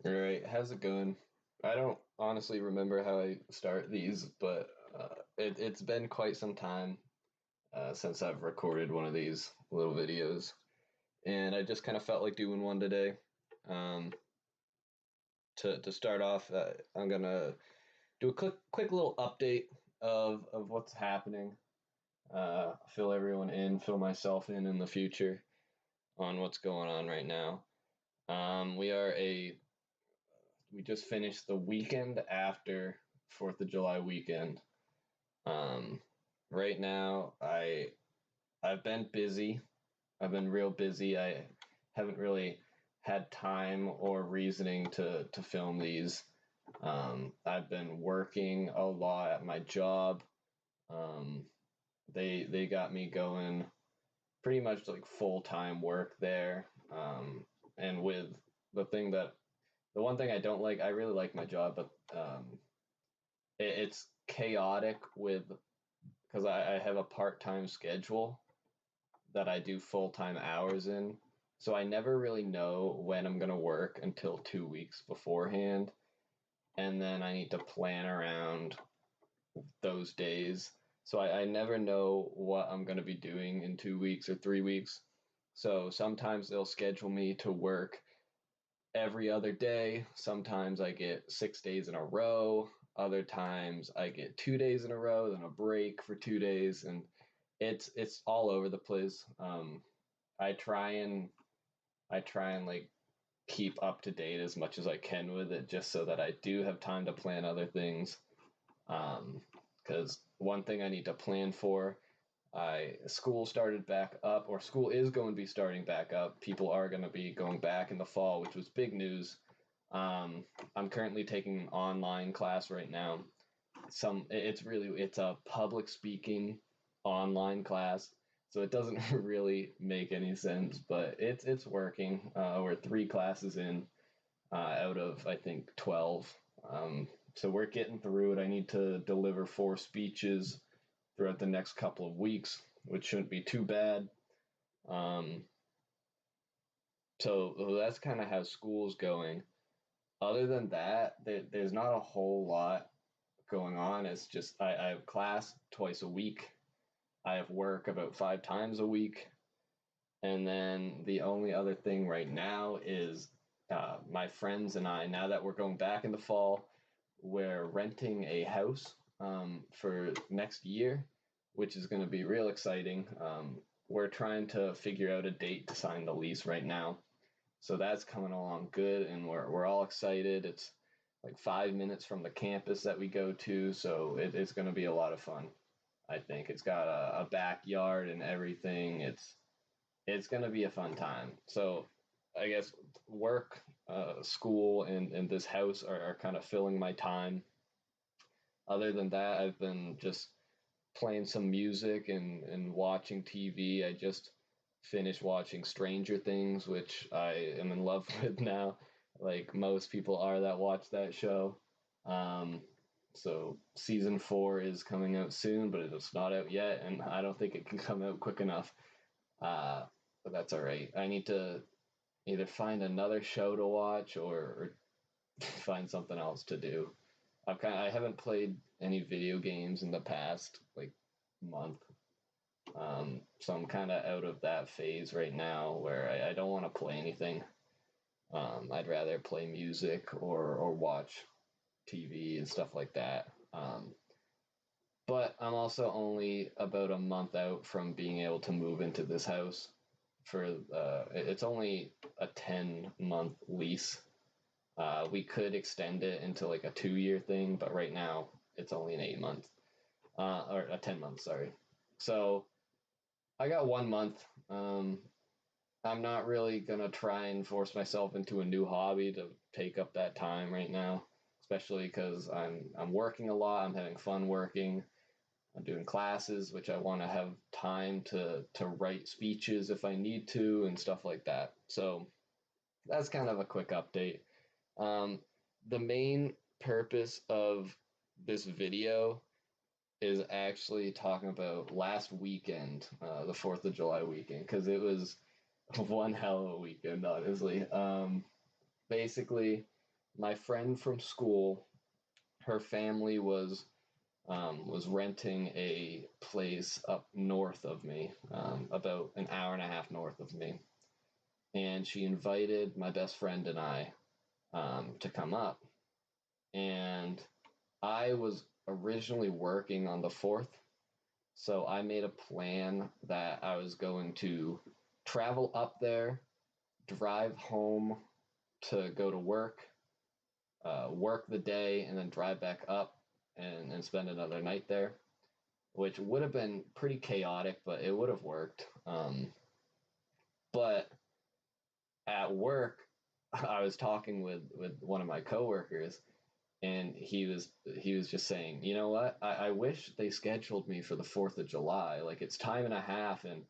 All right, how's it going? I don't honestly remember how I start these, but it's been quite some time since I've recorded one of these little videos, and I just kind of felt like doing one today. Um, to start off, I'm gonna do a quick little update of what's happening. Fill everyone in, fill myself in the future on what's going on right now. We just finished the weekend after Fourth of July weekend. Um, right now, I've been busy. I've been real busy. I haven't really had time or reasoning to film these. I've been working a lot at my job. Um, they got me going pretty much like full time work there. And with the thing that the one thing I don't like, I really like my job, but it's chaotic with because I have a part time schedule that I do full time hours in. So I never really know when I'm going to work until 2 weeks beforehand. And then I need to plan around those days. So I never know what I'm going to be doing in 2 weeks or 3 weeks. So sometimes they'll schedule me to work every other day. Sometimes I get 6 days in a row. Other times I get 2 days in a row, then a break for 2 days, and it's all over the place. I try and I try and like keep up to date as much as I can with it, just so that I do have time to plan other things. Because one thing I need to plan for, I school started back up, or school is going to be starting back up. People are going to be going back in the fall, which was big news. I'm currently taking an online class right now. It's a public speaking online class, so it doesn't really make any sense, but it's working. We're 3 classes in out of I think 12. So we're getting through it. I need to deliver 4 speeches throughout the next couple of weeks, which shouldn't be too bad. Um, so that's kind of how school's going. Other than that, there's not a whole lot going on. It's just I have class twice a week. I have work about 5 times a week. And then the only other thing right now is my friends and I, now that we're going back in the fall, we're renting a house for next year, which is going to be real exciting. We're trying to figure out a date to sign the lease right now. So that's coming along good, and we're all excited. It's like 5 minutes from the campus that we go to, so it's going to be a lot of fun. I think it's got a backyard and everything. It's going to be a fun time. So I guess work, school, and this house are kind of filling my time. Other than that, I've been just playing some music and watching TV. I just finished watching Stranger Things, which I am in love with now, like most people are that watch that show. Um, so season 4 is coming out soon, but it's not out yet, and I don't think it can come out quick enough. Uh, but that's all right. I need to either find another show to watch or find something else to do. I haven't played any video games in the past like month, so I'm kind of out of that phase right now where I don't want to play anything. I'd rather play music or watch TV and stuff like that. But I'm also only about a month out from being able to move into this house. It's only a 10-month lease. We could extend it into like a 2 year thing, but right now it's only an 8 month, or a 10 month, sorry. So I got 1 month. I'm not really gonna try and force myself into a new hobby to take up that time right now, especially because I'm working a lot. I'm having fun working. I'm doing classes, which I want to have time to write speeches if I need to and stuff like that. So that's kind of a quick update. Um, the main purpose of this video is actually talking about last weekend, the Fourth of July weekend, because it was one hell of a weekend, honestly. Basically, my friend from school, her family was renting a place up north of me, about an hour and a half north of me, and she invited my best friend and I to come up. And I was originally working on the 4th, so I made a plan that I was going to travel up there, drive home to go to work, work the day, and then drive back up and spend another night there, which would have been pretty chaotic, but it would have worked. But at work, I was talking with one of my coworkers, and he was just saying, you know what? I wish they scheduled me for the 4th of July. Like it's time and a half, and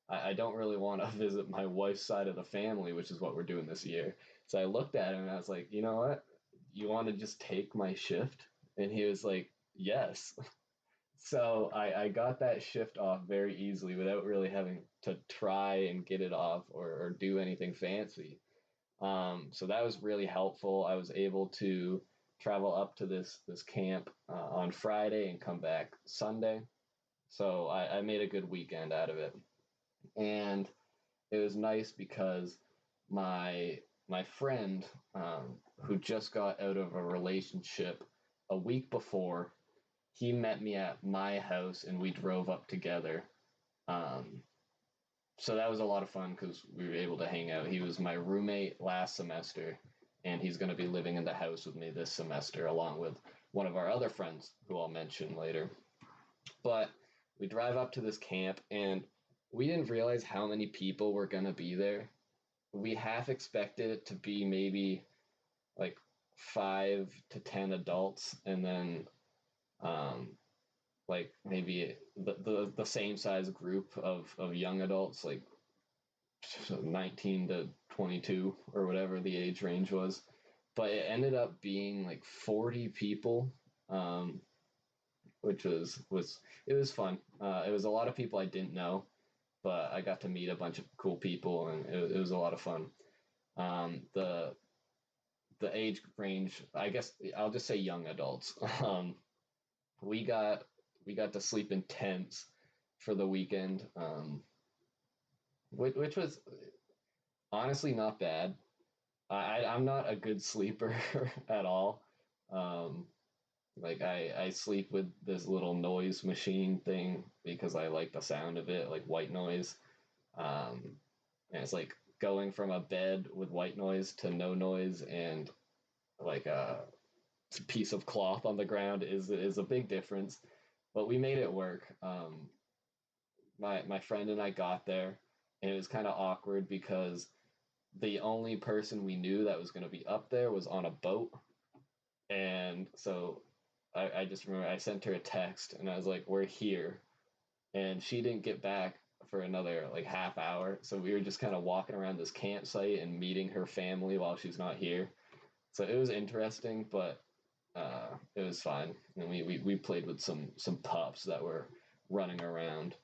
I don't really want to visit my wife's side of the family, which is what we're doing this year. So I looked at him and I was like, you know what? You want to just take my shift? And he was like, yes. So I got that shift off very easily without really having to try and get it off or do anything fancy. So that was really helpful. I was able to travel up to this camp on Friday and come back Sunday. So I made a good weekend out of it, and it was nice because my friend who just got out of a relationship a week before, he met me at my house and we drove up together. Um, so that was a lot of fun because we were able to hang out. He was my roommate last semester, and he's going to be living in the house with me this semester, along with one of our other friends who I'll mention later. But we drive up to this camp, and we didn't realize how many people were going to be there. We half expected it to be maybe like 5 to 10 adults, and then um, like maybe the same size group of young adults, like 19 to 22 or whatever the age range was. But it ended up being like 40 people, um, which was it was fun. It was a lot of people I didn't know, but I got to meet a bunch of cool people, and it was a lot of fun. The age range, I guess I'll just say young adults. We got we got to sleep in tents for the weekend, which was honestly not bad. I'm not a good sleeper at all. Um, like I sleep with this little noise machine thing because I like the sound of it, like white noise. Um, and it's like going from a bed with white noise to no noise, and like a piece of cloth on the ground is a big difference. But we made it work. My friend and I got there, and it was kind of awkward because the only person we knew that was going to be up there was on a boat. And so I just remember I sent her a text and I was like, we're here. And she didn't get back for another like half hour. So we were just kind of walking around this campsite and meeting her family while she's not here. So it was interesting, but it was fine. And we played with some pups that were running around.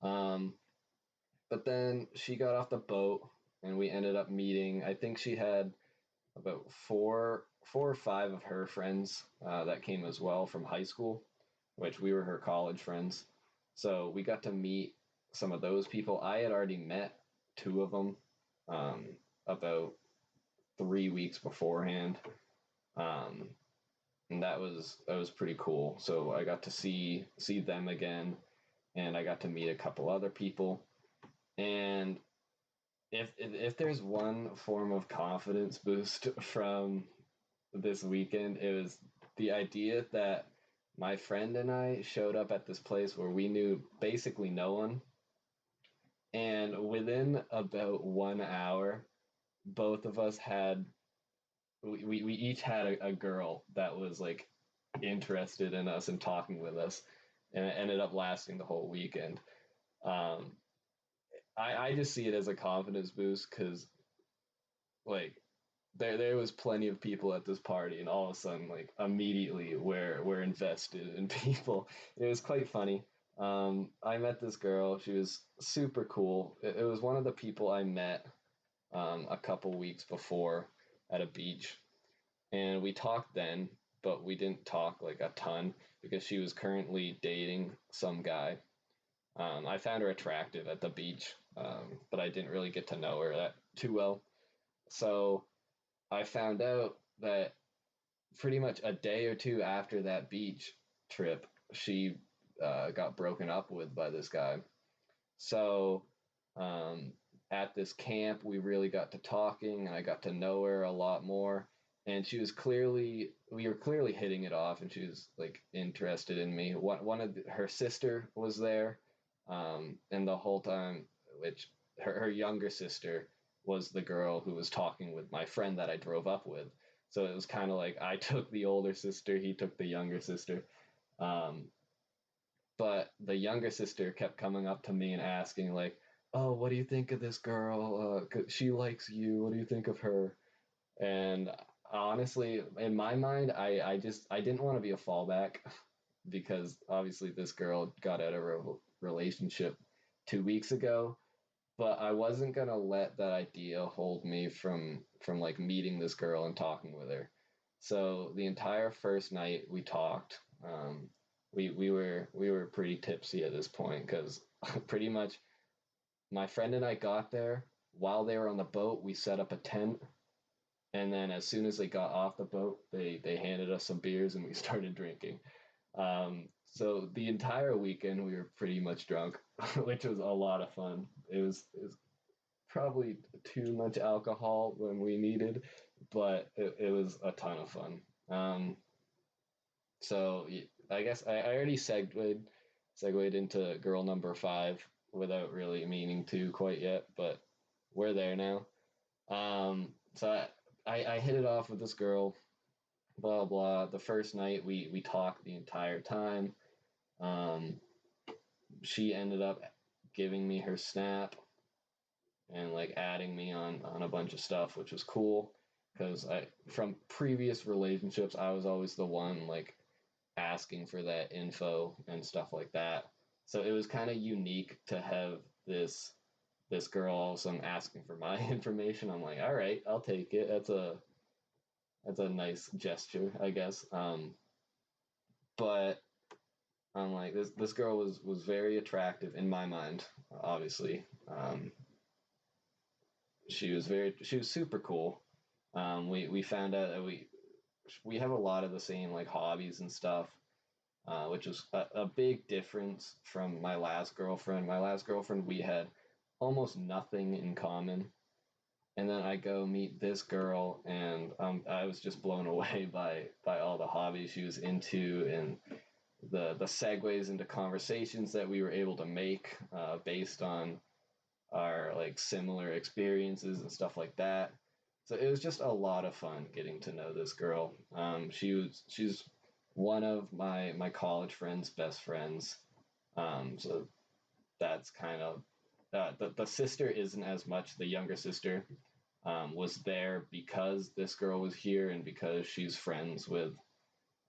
Um, but then she got off the boat and we ended up meeting. I think she had about four or five of her friends that came as well from high school, which we were her college friends. So we got to meet some of those people. I had already met two of them um, about 3 weeks beforehand, um, and that was pretty cool. So I got to see them again, and I got to meet a couple other people. And if there's one form of confidence boost from this weekend, it was the idea that my friend and I showed up at this place where we knew basically no one. And within about 1 hour, both of us we each had a girl that was like interested in us and talking with us. And it ended up lasting the whole weekend. Um, I just see it as a confidence boost because like there was plenty of people at this party, and all of a sudden like immediately we're invested in people. It was quite funny. I met this girl. She was super cool. It was one of the people I met a couple weeks before at a beach, and we talked then, but we didn't talk like a ton because she was currently dating some guy. I found her attractive at the beach, but I didn't really get to know her that too well. So I found out that pretty much a day or two after that beach trip, she got broken up with by this guy. So um, at this camp, we really got to talking, and I got to know her a lot more. And we were clearly hitting it off, and she was like interested in me. One of her sister was there, and the whole time, which her younger sister was the girl who was talking with my friend that I drove up with. So it was kind of like I took the older sister, he took the younger sister. Um, but the younger sister kept coming up to me and asking like, "Oh, what do you think of this girl? She likes you. What do you think of her?" And honestly, in my mind, I didn't want to be a fallback because obviously this girl got out of a relationship 2 weeks ago, but I wasn't gonna let that idea hold me from like meeting this girl and talking with her. So the entire first night we talked. We were pretty tipsy at this point because pretty much my friend and I got there while they were on the boat. We set up a tent, and then as soon as they got off the boat, they handed us some beers and we started drinking. So the entire weekend we were pretty much drunk, which was a lot of fun. It was probably too much alcohol when we needed, but it was a ton of fun. So I guess I already segued into girl number five without really meaning to quite yet, but we're there now. So I hit it off with this girl, blah blah. The first night we talked the entire time. Um, she ended up giving me her snap and like adding me on a bunch of stuff, which was cool because I from previous relationships I was always the one like asking for that info and stuff like that. So it was kind of unique to have this girl also asking for my information. I'm like, all right, I'll take it. That's a nice gesture, I guess. But I'm like, this girl was very attractive in my mind. Obviously, she was super cool. We found out that we have a lot of the same like hobbies and stuff, which was a big difference from my last girlfriend. My last girlfriend, we had almost nothing in common. And then I go meet this girl, and I was just blown away by all the hobbies she was into and the segues into conversations that we were able to make based on our like similar experiences and stuff like that. So it was just a lot of fun getting to know this girl. She's one of my college friends' best friends. So that's kind of the sister isn't as much. The younger sister was there because this girl was here and because she's friends with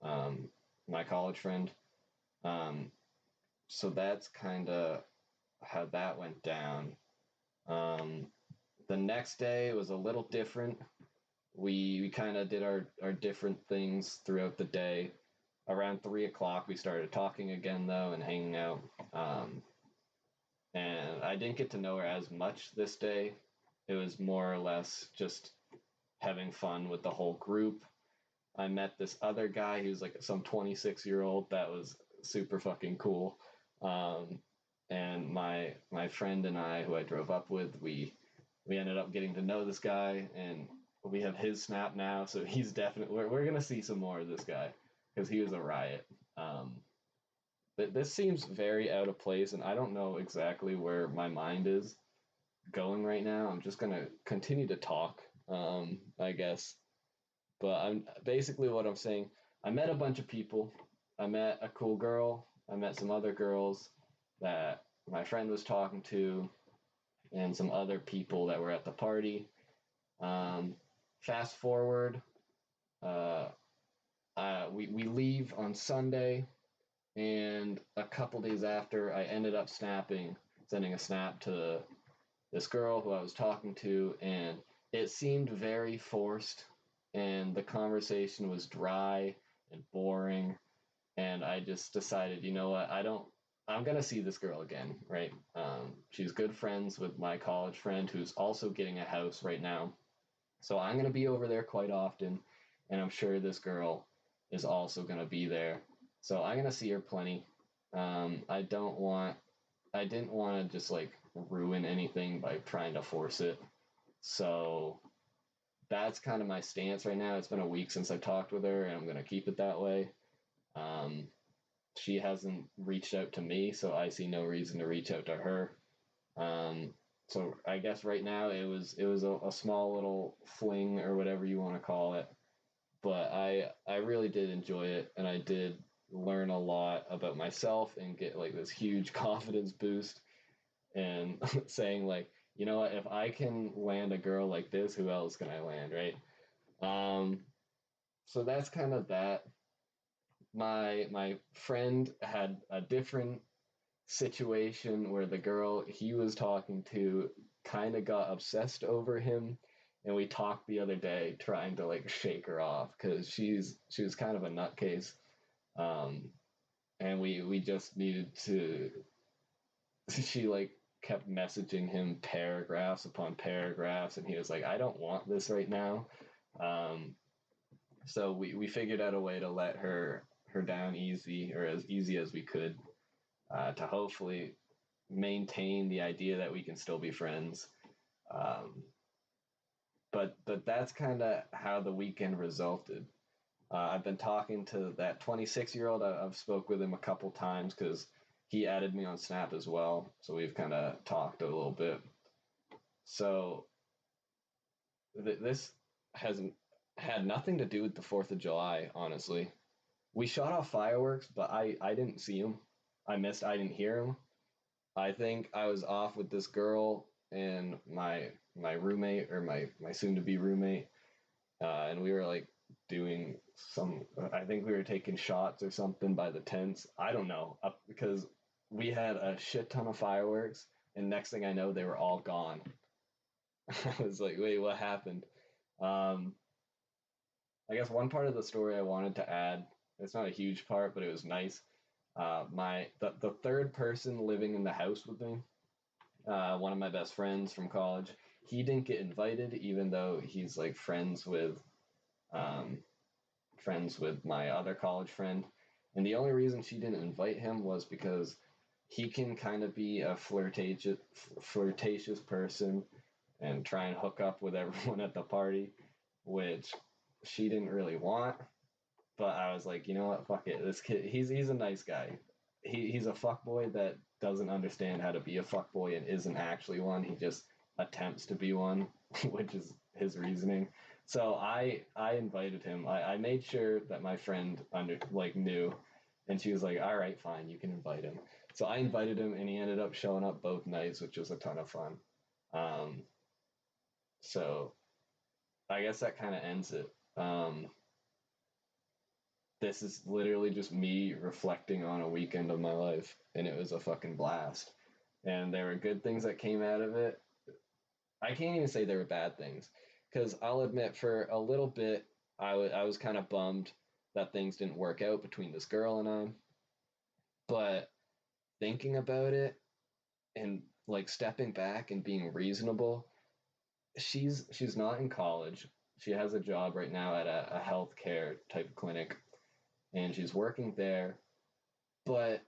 um, my college friend. Um, so that's kind of how that went down. Um, the next day was a little different. We kind of did our different things throughout the day. Around 3 o'clock, we started talking again though and hanging out. And I didn't get to know her as much this day. It was more or less just having fun with the whole group. I met this other guy. He was like some 26-year-old that was super fucking cool. Um, and my friend and I, who I drove up with, we ended up getting to know this guy, and we have his snap now. So he's definitely we're gonna see some more of this guy because he was a riot. Um, but this seems very out of place, and I don't know exactly where my mind is going right now. I'm just gonna continue to talk, I guess. But I'm basically what I'm saying. I met a bunch of people. I met a cool girl. I met some other girls that my friend was talking to, and some other people that were at the party. Um, Fast forward, uh, we leave on Sunday, and a couple days after, I ended up sending a snap to this girl who I was talking to, and it seemed very forced. and the conversation was dry and boring. And I just decided, you know what, I'm gonna see this girl again, right? She's good friends with my college friend who's also getting a house right now, so I'm gonna be over there quite often, and I'm sure this girl is also gonna be there. So I'm gonna see her plenty. I don't want, I didn't want to just like ruin anything by trying to force it. So that's kind of my stance right now. It's been a week since I talked with her, and I'm gonna keep it that way. Um, she hasn't reached out to me, so I see no reason to reach out to her. Um, so I guess right now it was a small little fling or whatever you want to call it, but I really did enjoy it, and I did learn a lot about myself and get like this huge confidence boost and saying like, you know what, if I can land a girl like this, who else can I land, right? Um, so that's kind of that. My friend had a different situation where the girl he was talking to kind of got obsessed over him, and we talked the other day trying to like shake her off because she was kind of a nutcase. um and we just needed to she like kept messaging him paragraphs upon paragraphs, and he was like, I don't want this right now. Um so we figured out a way to let her down easy, or as easy as we could, to hopefully maintain the idea that we can still be friends. Um, but that's kind of how the weekend resulted. I've been talking to that 26-year-old. I've spoke with him a couple times because he added me on Snap as well, so we've kind of talked a little bit. So this hasn't had nothing to do with the Fourth of July, honestly. We shot off fireworks, but I didn't see them. I didn't hear them. I think I was off with this girl and my roommate, or my soon to be roommate, and we were like doing some. I think we were taking shots or something by the tents. I don't know, because we had a shit ton of fireworks, and next thing I know, they were all gone. I was like, wait, what happened? Um, I guess one part of the story I wanted to add. It's not a huge part, but it was nice. The third person living in the house with me, one of my best friends from college. He didn't get invited, even though he's like um, friends with my other college friend. And the only reason she didn't invite him was because he can kind of be a flirtatious person and try and hook up with everyone at the party, which she didn't really want. But I was like, you know what, fuck it. This kid, he's a nice guy. He's a fuck boy that doesn't understand how to be a fuck boy and isn't actually one. He just attempts to be one, which is his reasoning. So I invited him. I made sure that my friend knew, and she was like, all right, fine, you can invite him. So I invited him, and he ended up showing up both nights, which was a ton of fun. Um, so I guess that kind of ends it. This is literally just me reflecting on a weekend of my life, and it was a fucking blast. And there were good things that came out of it. I can't even say there were bad things, because I'll admit, for a little bit, I was kind of bummed that things didn't work out between this girl and I. But thinking about it and like stepping back and being reasonable, she's not in college. She has a job right now at a healthcare type clinic, and she's working there. But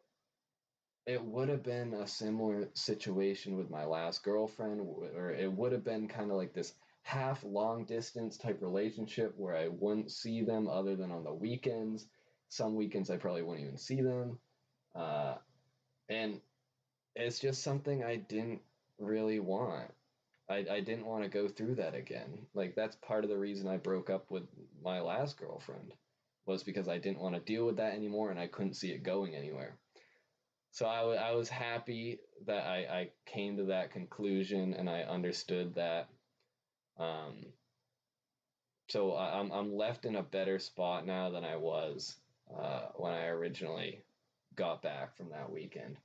it would have been a similar situation with my last girlfriend, or it would have been kind of like this half long distance type relationship where I wouldn't see them other than on the weekends. Some weekends I probably wouldn't even see them. Uh, and it's just something I didn't really want. I didn't want to go through that again. Like, that's part of the reason I broke up with my last girlfriend, was because I didn't want to deal with that anymore, and I couldn't see it going anywhere. So I was happy that I came to that conclusion, and I understood that. Um, so I'm left in a better spot now than I was when I originally got back from that weekend.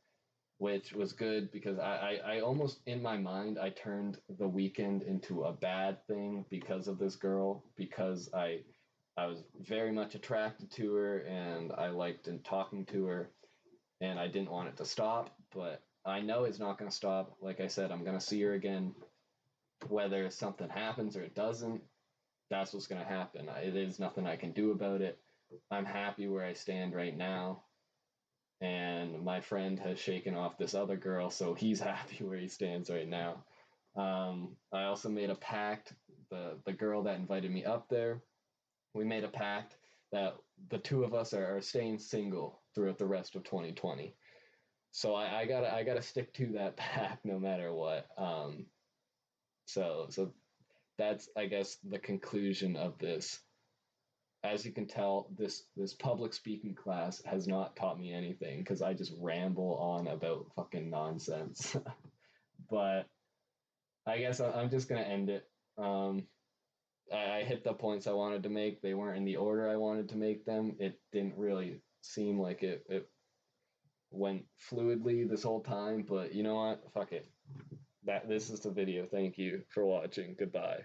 which was good because I almost in my mind I turned the weekend into a bad thing because of this girl because I was very much attracted to her and I liked in talking to her and I didn't want it to stop, but I know it's not going to stop. Like I said, I'm going to see her again, whether something happens or it doesn't. That's what's going to happen. It is nothing I can do about it. I'm happy where I stand right now, and my friend has shaken off this other girl, so he's happy where he stands right now. I also made a pact. The girl that invited me up there, we made a pact that the two of us are staying single throughout the rest of 2020. So I gotta stick to that pact no matter what. So that's I guess the conclusion of this. As you can tell, this public speaking class has not taught me anything because I just ramble on about fucking nonsense. But I guess I'm just gonna end it. I hit the points I wanted to make. They weren't in the order I wanted to make them. It didn't really seem like it went fluidly this whole time, but you know what? Fuck it. This is the video. Thank you for watching. Goodbye.